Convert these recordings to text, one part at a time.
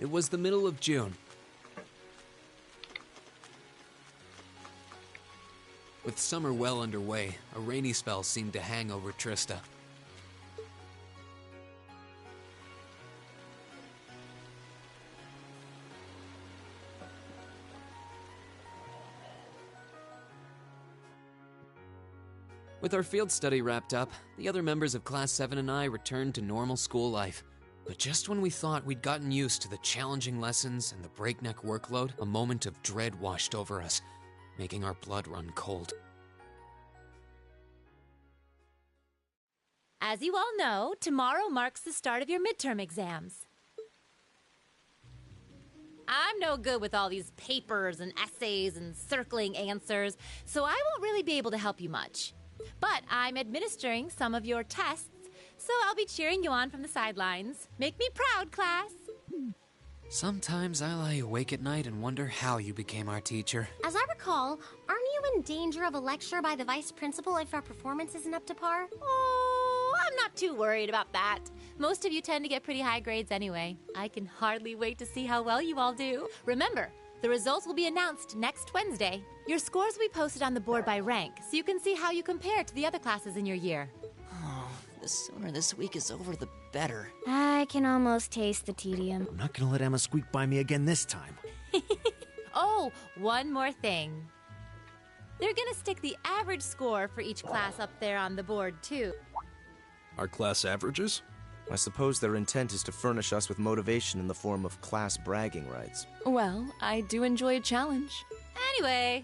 It was the middle of June. With summer well underway, a rainy spell seemed to hang over Trista. With our field study wrapped up, the other members of Class 7 and I returned to normal school life. But just when we thought we'd gotten used to the challenging lessons and the breakneck workload, a moment of dread washed over us, making our blood run cold. As you all know, tomorrow marks the start of your midterm exams. I'm no good with all these papers and essays and circling answers, so I won't really be able to help you much. But I'm administering some of your tests, so I'll be cheering you on from the sidelines. Make me proud, class! Sometimes I lie awake at night and wonder how you became our teacher. As I recall, aren't you in danger of a lecture by the vice principal if our performance isn't up to par? Oh, I'm not too worried about that. Most of you tend to get pretty high grades anyway. I can hardly wait to see how well you all do. Remember, the results will be announced next Wednesday. Your scores will be posted on the board by rank, so you can see how you compare to the other classes in your year. Oh, the sooner this week is over, the better. I can almost taste the tedium. I'm not gonna let Emma squeak by me again this time. Oh, one more thing. They're gonna stick the average score for each class up there on the board, too. Our class averages? I suppose their intent is to furnish us with motivation in the form of class bragging rights. Well, I do enjoy a challenge. Anyway,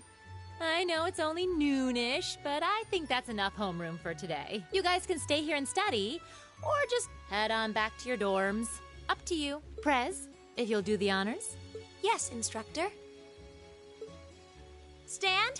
I know it's only noonish, but I think that's enough homeroom for today. You guys can stay here and study, or just head on back to your dorms. Up to you. Prez, if you'll do the honors. Yes, instructor. Stand.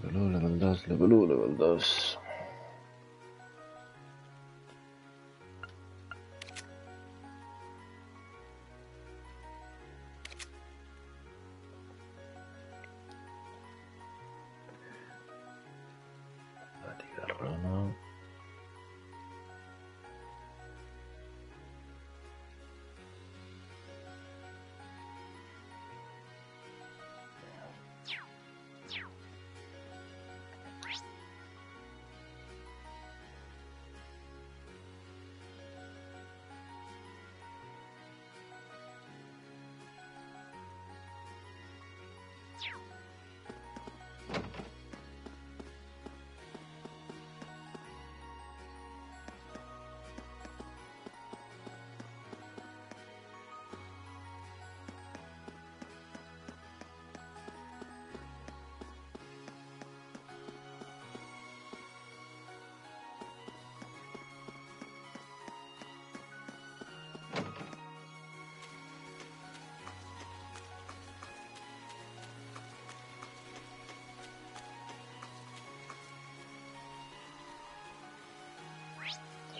Level 1, level 2. Atigarrón.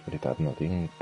És veritat, no tinc.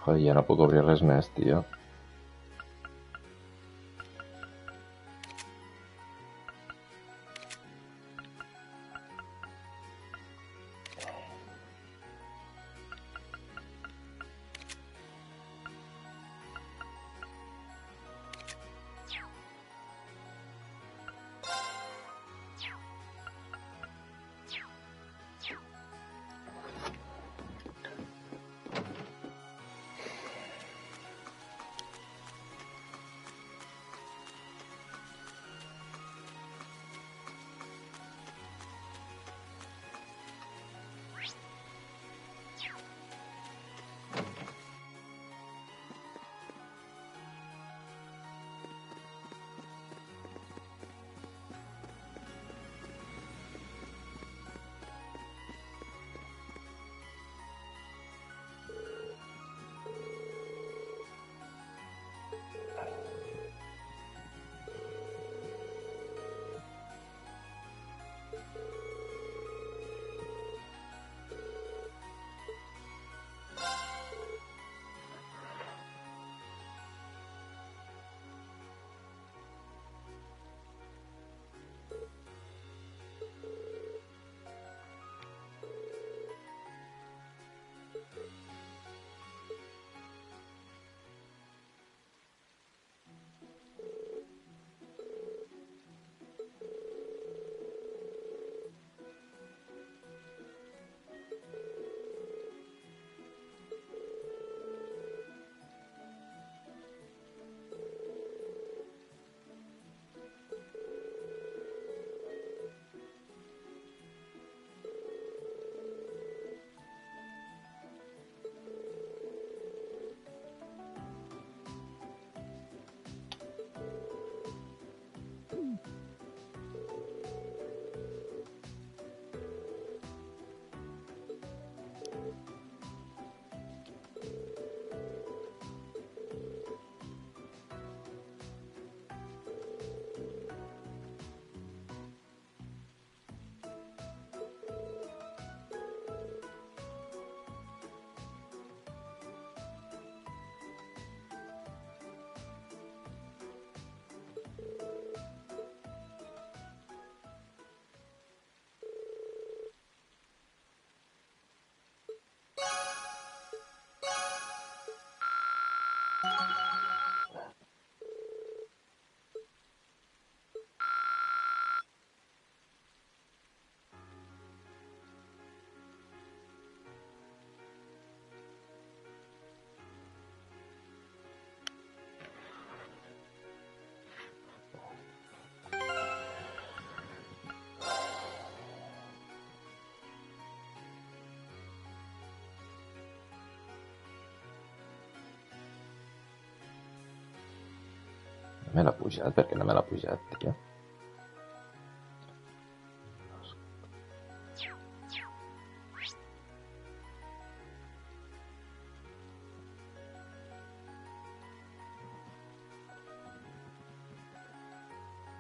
Joder, ja no puc obrir res més, tio. Me l'ha pujat? Per què no me l'ha pujat, tia?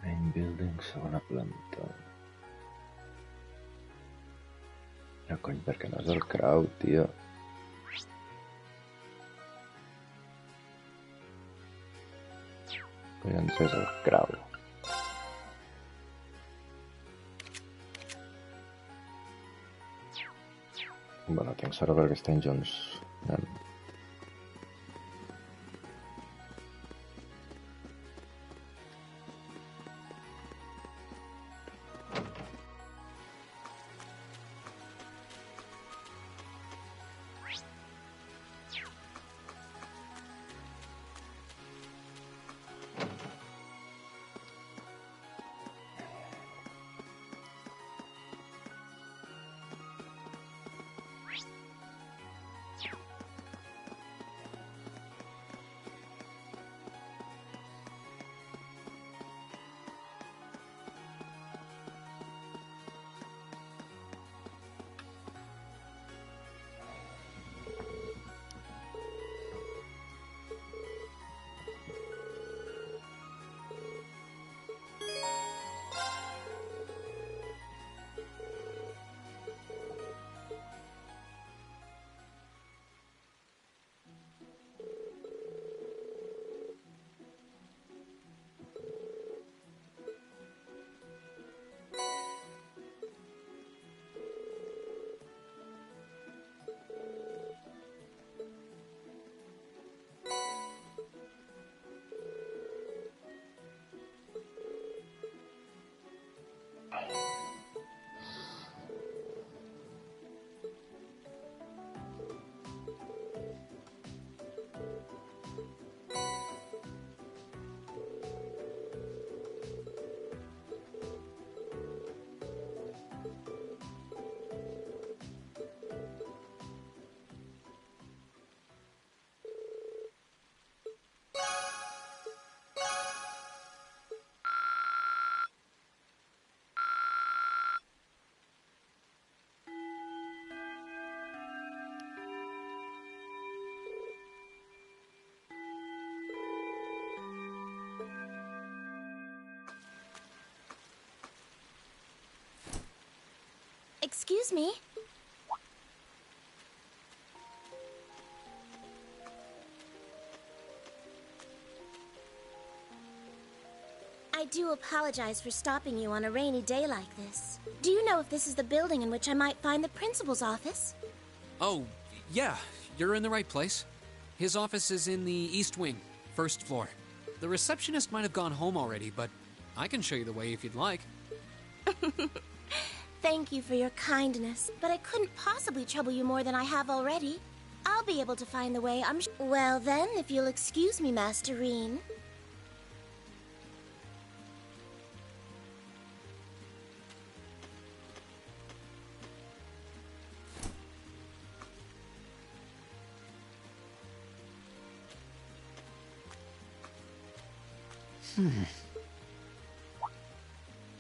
Main building, segona planta. Ja, cony, perquè no és el crowd, tio. Collons és el crowd. Bueno, tinc sort perquè estem junts. Excuse me? I do apologize for stopping you on a rainy day like this. Do you know if this is the building in which I might find the principal's office? Oh, yeah, you're in the right place. His office is in the East Wing, first floor. The receptionist might have gone home already, but I can show you the way if you'd like. Thank you for your kindness, but I couldn't possibly trouble you more than I have already. I'll be able to find the way, I'm sure. Well then, if you'll excuse me, Master Reen.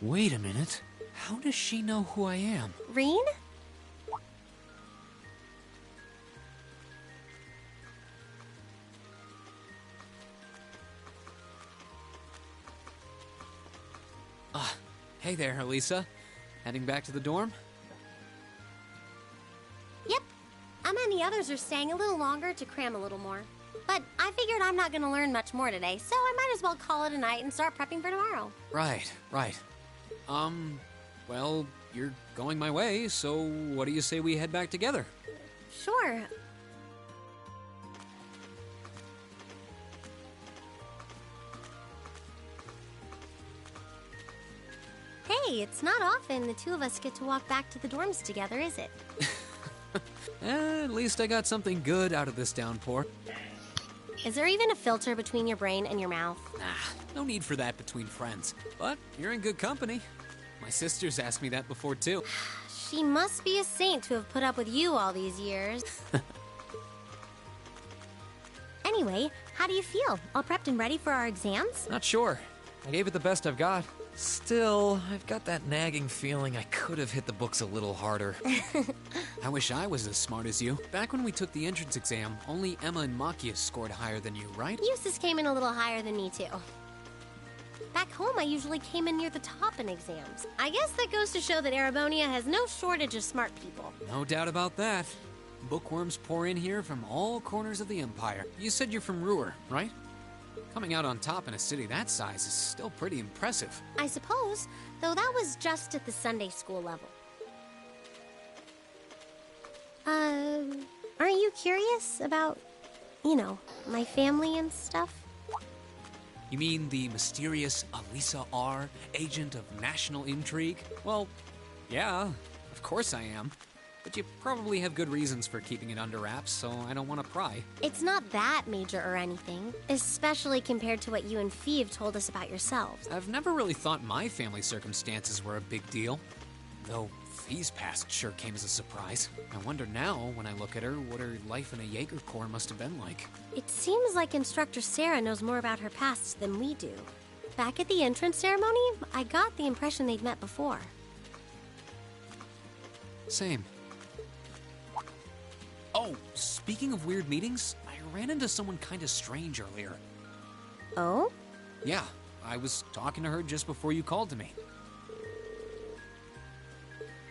Wait a minute. How does she know who I am? Reen? Hey there, Elisa. Heading back to the dorm? Yep. And the others are staying a little longer to cram a little more. But I figured I'm not going to learn much more today, so I might as well call it a night and start prepping for tomorrow. Right. Well, you're going my way, so what do you say we head back together? Sure. Hey, it's not often the two of us get to walk back to the dorms together, is it? At least I got something good out of this downpour. Is there even a filter between your brain and your mouth? No need for that between friends. But you're in good company. My sisters asked me that before, too. She must be a saint to have put up with you all these years. Anyway, how do you feel? All prepped and ready for our exams? Not sure. I gave it the best I've got. Still, I've got that nagging feeling I could have hit the books a little harder. I wish I was as smart as you. Back when we took the entrance exam, only Emma and Machias scored higher than you, right? Eustace came in a little higher than me, too. Back home, I usually came in near the top in exams. I guess that goes to show that Erebonia has no shortage of smart people. No doubt about that. Bookworms pour in here from all corners of the Empire. You said you're from Ruhr, right? Coming out on top in a city that size is still pretty impressive. I suppose, though that was just at the Sunday school level. Aren't you curious about, my family and stuff? You mean the mysterious Alisa R., agent of national intrigue? Well, yeah, of course I am. But you probably have good reasons for keeping it under wraps, so I don't want to pry. It's not that major or anything, especially compared to what you and Fee have told us about yourselves. I've never really thought my family circumstances were a big deal, though Fee's past sure came as a surprise. I wonder now, when I look at her, what her life in a Jaeger Corps must have been like. It seems like Instructor Sarah knows more about her past than we do. Back at the entrance ceremony, I got the impression they'd met before. Same. Oh, speaking of weird meetings, I ran into someone kinda strange earlier. Oh? Yeah, I was talking to her just before you called to me.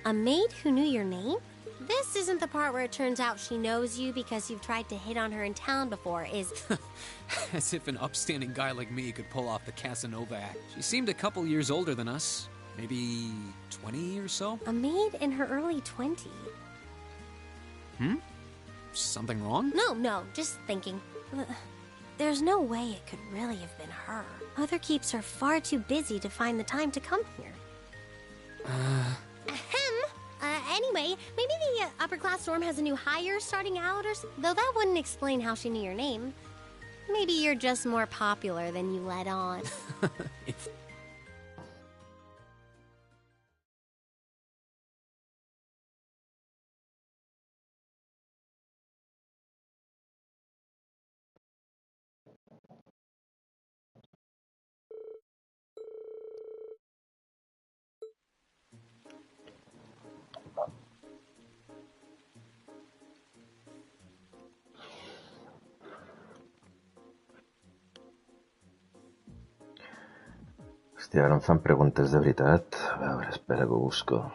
A maid who knew your name? This isn't the part where it turns out she knows you because you've tried to hit on her in town before, is... As if an upstanding guy like me could pull off the Casanova act. She seemed a couple years older than us. Maybe 20 or so? A maid in her early 20s. Something wrong? No, just thinking. There's no way it could really have been her. Other keeps are far too busy to find the time to come here. Anyway, maybe the upper class dorm has a new hire starting out or though that wouldn't explain how she knew your name. Maybe you're just more popular than you let on. If Hòstia, ara em fan preguntes de veritat. A veure, espera que ho busco.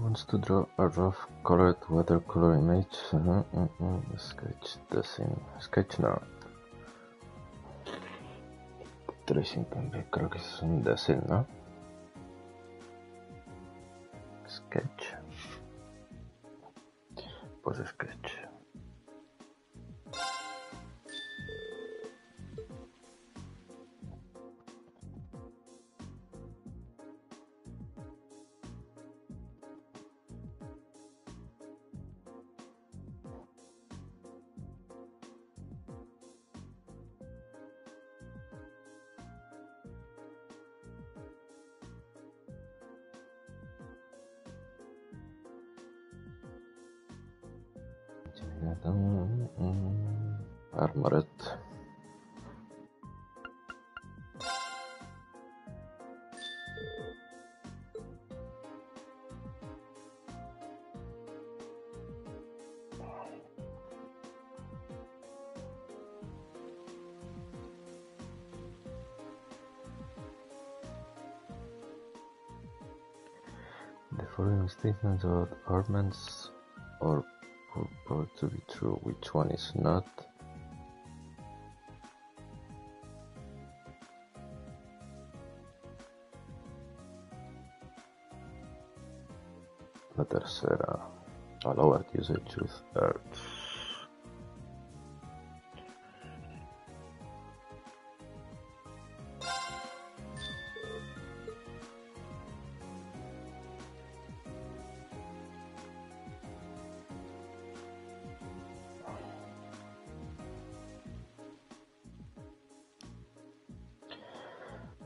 Wants to draw a rough colored watercolor image. Sketch the scene. Sketch no. Tracing también creo que es un decil, ¿no? Sketch. Pues sketch. Armored. The following statements about armaments are purport to be true. Which one is not? La tercera. Allowed usage with Earth.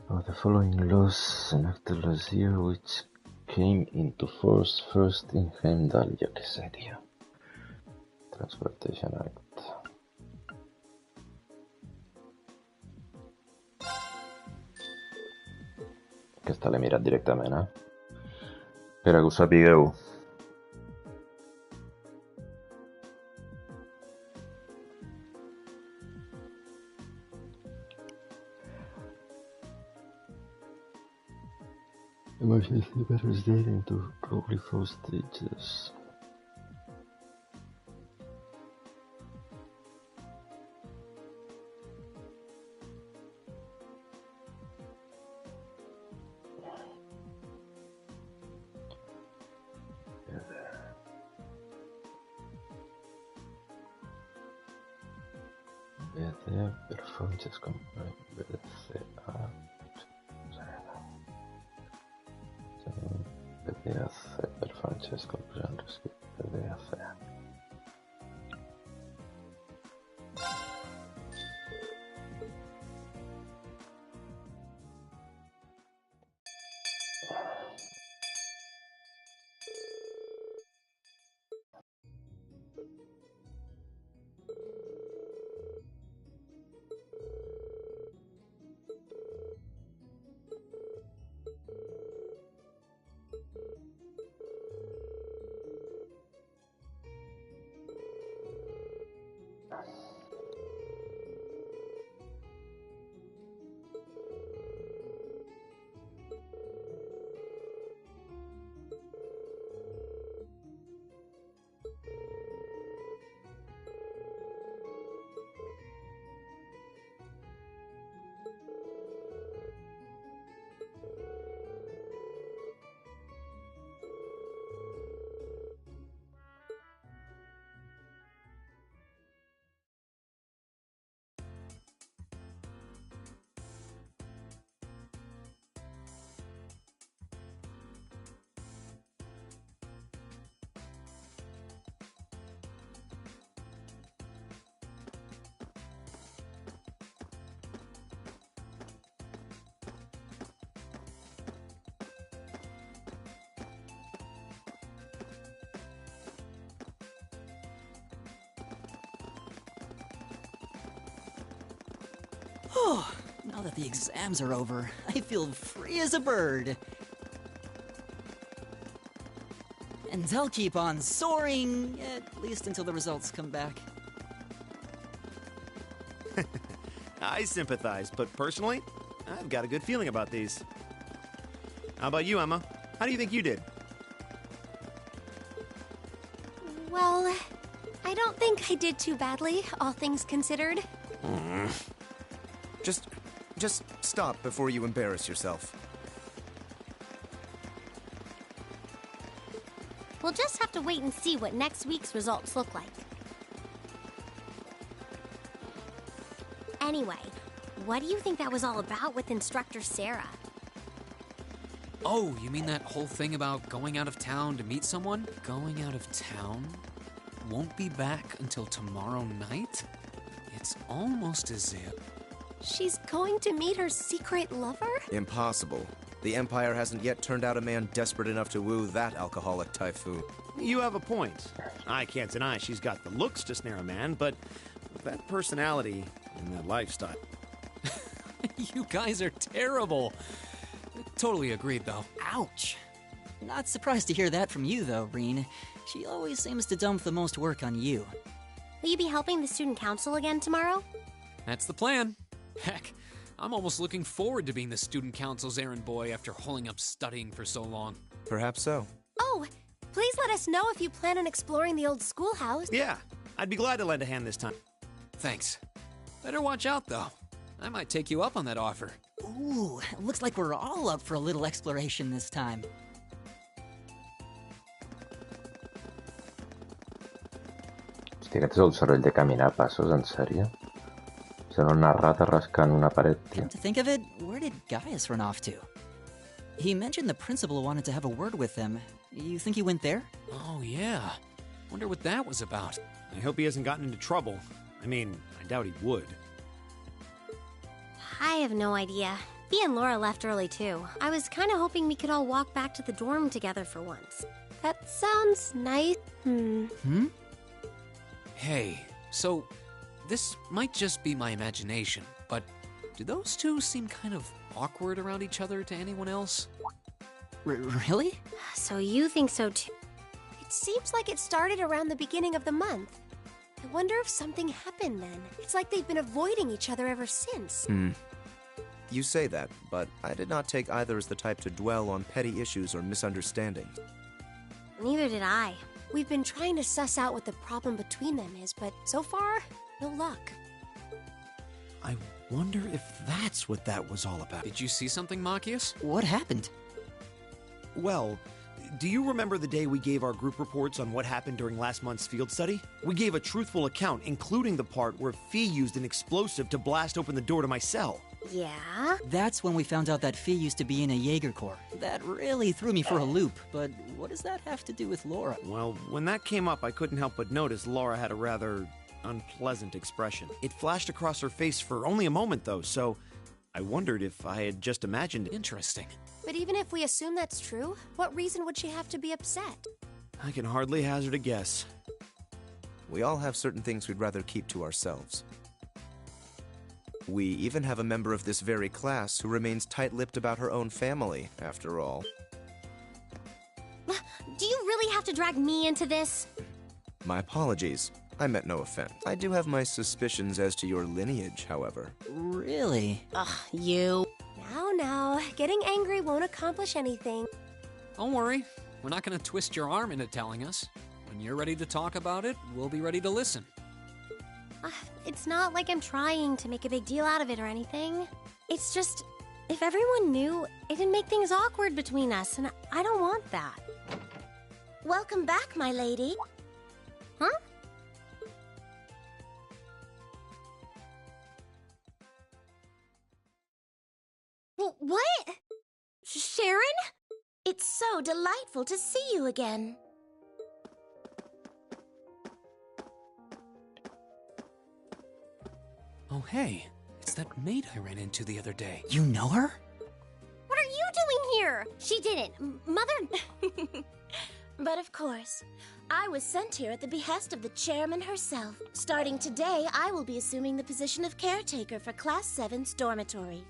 Of the following laws enacted last year, which came into force first in Heimdall, yo que sé, tío. Transportation Act. Aquesta l'he mirat directament, Per a que ho sapigueu. Emergency matters date into probably 4 stages. BD per Francesco BDCA BDAC per Francesco BDAC. Oh, now that the exams are over, I feel free as a bird. And I'll keep on soaring, at least until the results come back. I sympathize, but personally, I've got a good feeling about these. How about you, Emma? How do you think you did? Well, I don't think I did too badly, all things considered. Just stop before you embarrass yourself. We'll just have to wait and see what next week's results look like. Anyway, what do you think that was all about with Instructor Sarah? Oh, you mean that whole thing about going out of town to meet someone? Going out of town? Won't be back until tomorrow night? It's almost as if... She's going to meet her secret lover? Impossible. The Empire hasn't yet turned out a man desperate enough to woo that alcoholic typhoon. You have a point. I can't deny she's got the looks to snare a man, but that personality and that lifestyle... You guys are terrible. Totally agreed, though. Ouch. Not surprised to hear that from you, though, Reen. She always seems to dump the most work on you. Will you be helping the student council again tomorrow? That's the plan. Heck, I'm almost looking forward to being the student council's errand boy after holding up studying for so long. Perhaps so. Oh, please let us know if you plan on exploring the old schoolhouse. Yeah, I'd be glad to lend a hand this time. Thanks. Better watch out, though. I might take you up on that offer. Ooh, looks like we're all up for a little exploration this time. Hòstia, aquest és el soroll de caminar a passos, en sèrio? Sembla una rata rascant una paret, tio. Come to think of it, where did Gaius run off to? He mentioned the principal wanted to have a word with him. You think he went there? Oh, yeah. Wonder what that was about. I hope he hasn't gotten into trouble. I mean, I doubt he would. I have no idea. Bea and Laura left early too. I was kind of hoping we could all walk back to the dorm together for once. That sounds nice. Hey, so this might just be my imagination, but do those two seem kind of awkward around each other to anyone else? Really? So you think so too? It seems like it started around the beginning of the month. I wonder if something happened then. It's like they've been avoiding each other ever since. You say that, but I did not take either as the type to dwell on petty issues or misunderstandings. Neither did I. We've been trying to suss out what the problem between them is, but so far, no luck. I wonder if that's what that was all about. Did you see something, Machias? What happened? Well, do you remember the day we gave our group reports on what happened during last month's field study? We gave a truthful account, including the part where Fee used an explosive to blast open the door to my cell. Yeah? That's when we found out that Fee used to be in a Jaeger Corps. That really threw me for a loop, but what does that have to do with Laura? Well, when that came up, I couldn't help but notice Laura had a rather unpleasant expression. It flashed across her face for only a moment, though, so I wondered if I had just imagined it. Interesting. But even if we assume that's true, what reason would she have to be upset? I can hardly hazard a guess. We all have certain things we'd rather keep to ourselves. We even have a member of this very class who remains tight-lipped about her own family, after all. Do you really have to drag me into this? My apologies. I meant no offense. I do have my suspicions as to your lineage, however. Really? Ugh, you. Now, getting angry won't accomplish anything. Don't worry. We're not going to twist your arm into telling us. When you're ready to talk about it, we'll be ready to listen. It's not like I'm trying to make a big deal out of it or anything. It's just, if everyone knew, it'd make things awkward between us, and I don't want that. Welcome back, my lady. Huh? What? Sharon? It's so delightful to see you again. Oh, hey. It's that maid I ran into the other day. You know her? What are you doing here? She didn't. Mother... But of course, I was sent here at the behest of the chairman herself. Starting today, I will be assuming the position of caretaker for Class 7's dormitory.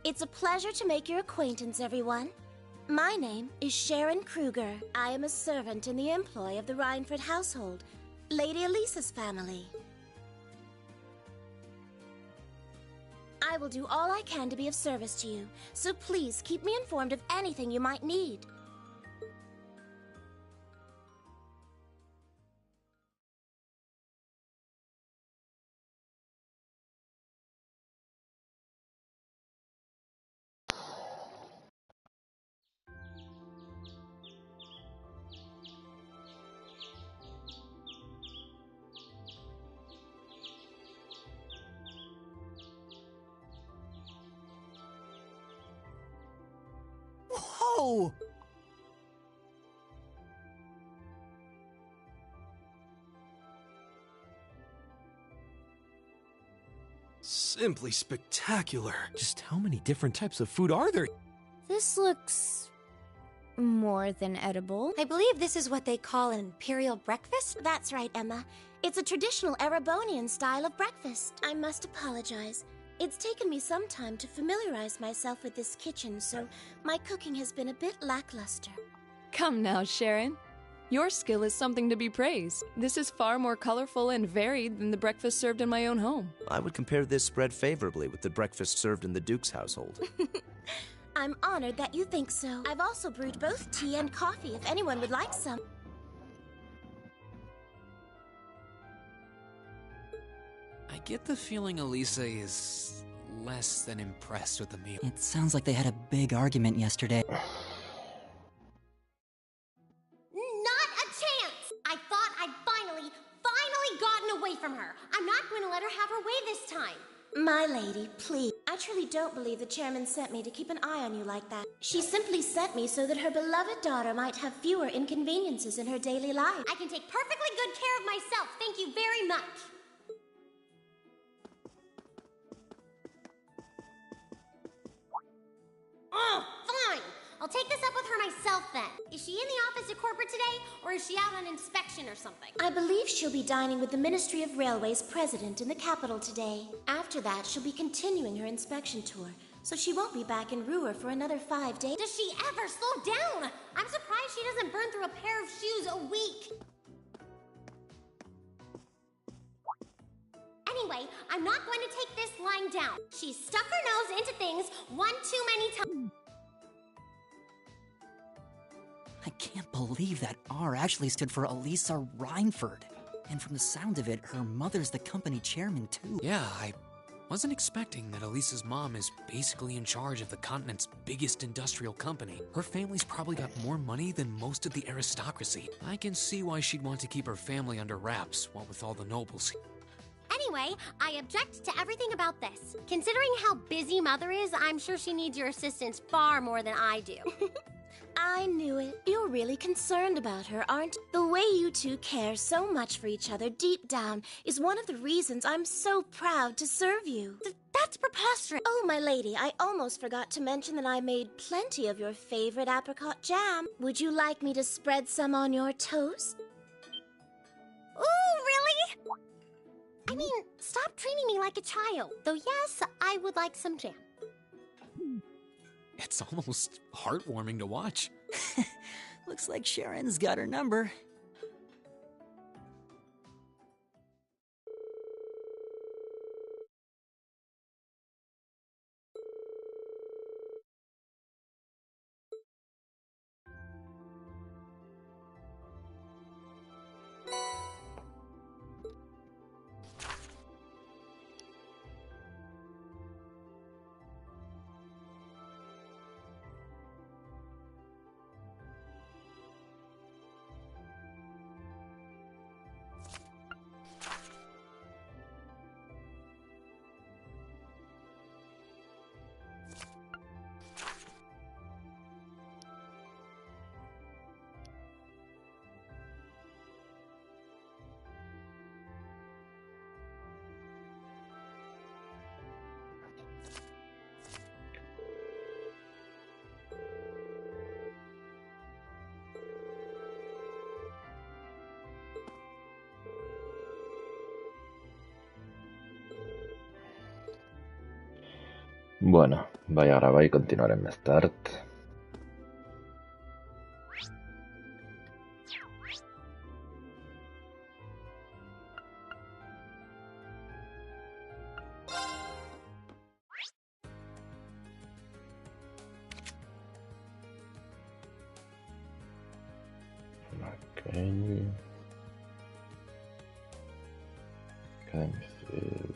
It's a pleasure to make your acquaintance, everyone. My name is Sharon Kruger. I am a servant in the employ of the Rhineford household, Lady Elisa's family. I will do all I can to be of service to you, so please keep me informed of anything you might need. Whoa! Simply spectacular. Just how many different types of food are there? This looks more than edible. I believe this is what they call an imperial breakfast? That's right, Emma. It's a traditional Erebonian style of breakfast. I must apologize. It's taken me some time to familiarize myself with this kitchen, so my cooking has been a bit lackluster. Come now, Sharon. Your skill is something to be praised. This is far more colorful and varied than the breakfast served in my own home. I would compare this spread favorably with the breakfast served in the Duke's household. I'm honored that you think so. I've also brewed both tea and coffee if anyone would like some. I get the feeling Elisa is less than impressed with the meal. It sounds like they had a big argument yesterday. Not a chance! I thought I'd finally gotten away from her. I'm not going to let her have her way this time. My lady, please. I truly don't believe the chairman sent me to keep an eye on you like that. She simply sent me so that her beloved daughter might have fewer inconveniences in her daily life. I can take perfectly good care of myself. Thank you very much. Oh, fine. I'll take this up with her myself then. Is she in the office at corporate today, or is she out on inspection or something? I believe she'll be dining with the Ministry of Railways president in the capital today. After that, she'll be continuing her inspection tour, so she won't be back in Ruhr for another 5 days. Does she ever slow down? I'm surprised she doesn't burn through a pair of shoes a week. Anyway, I'm not going to take this lying down. She's stuck her nose into things one too many times. I can't believe that R actually stood for Elisa Reinford. And from the sound of it, her mother's the company chairman too. Yeah, I wasn't expecting that Elisa's mom is basically in charge of the continent's biggest industrial company. Her family's probably got more money than most of the aristocracy. I can see why she'd want to keep her family under wraps, what with all the nobles. Anyway, I object to everything about this. Considering how busy Mother is, I'm sure she needs your assistance far more than I do. I knew it. You're really concerned about her, aren't you? The way you two care so much for each other deep down is one of the reasons I'm so proud to serve you. That's preposterous. Oh, my lady, I almost forgot to mention that I made plenty of your favorite apricot jam. Would you like me to spread some on your toast? Ooh, really? I mean, stop treating me like a child. Though yes, I would like some jam. It's almost heartwarming to watch. Looks like Sharon's got her number. Bueno, vaig a gravar i continuarem més tard. Okay. Academy Field.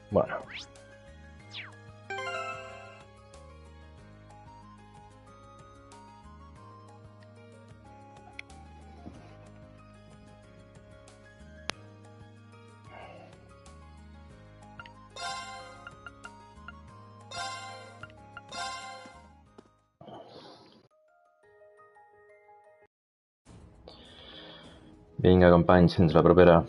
Bueno. Vinga, companys, fins la propera.